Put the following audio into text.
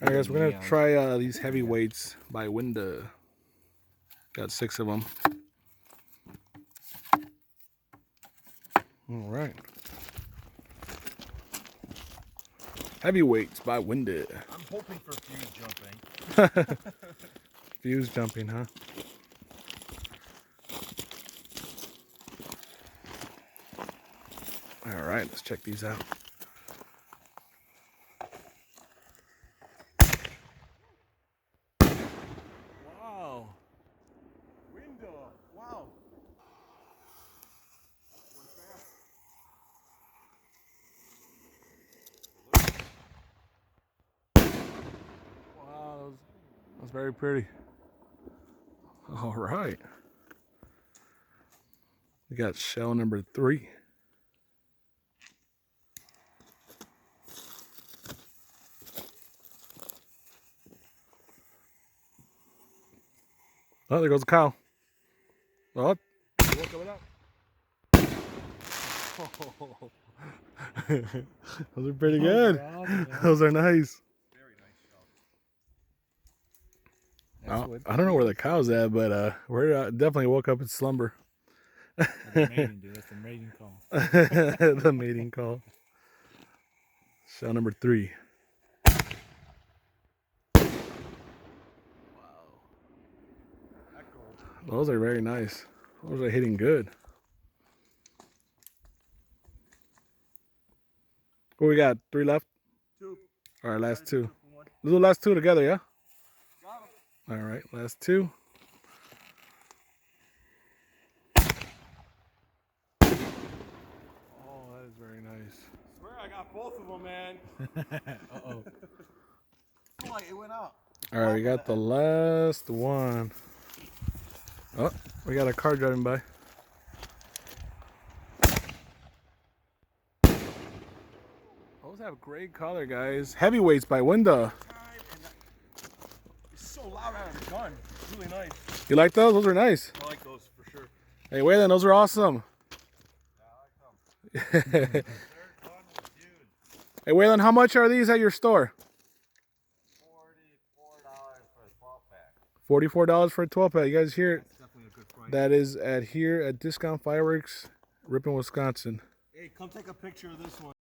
Alright guys, we're gonna try these heavyweights by Winda. Got 6 of them. Alright. Heavyweights by Winda. I'm hoping for fuse jumping. Fuse jumping, huh? Alright, let's check these out. Wow. Winda. Wow. Wow, that's very pretty. Alright. We got shell number 3. Oh, there goes the cow. Oh, you woke it up. Oh. Those are pretty good. Awesome, those are nice. Very nice shell. I don't know where the cow's at, but we're definitely woke up in slumber. The mating, dude. That's the mating call. The mating call. Shell number 3. Those are very nice. Those are hitting good. What we got? 3 left? 2. All right, last 2. Let's do the last 2 together, yeah? Got 'em. All right, last 2. Oh, that is very nice. I swear I got both of them, man. Uh-oh. Oh, it went out. All right, we got the last one. Oh, we got a car driving by. Those have great color, guys. Heavyweights by Winda. It's so loud out of the gun. It's really nice. You like those? Those are nice. I like those for sure. Hey, Waylon, those are awesome. Yeah, I like them. Hey, Waylon, how much are these at your store? $44 for a 12 pack. $44 for a 12 pack. You guys hear it? That's definitely a good price. That is at here at Discount Fireworks, Ripon, Wisconsin. Hey, come take a picture of this one.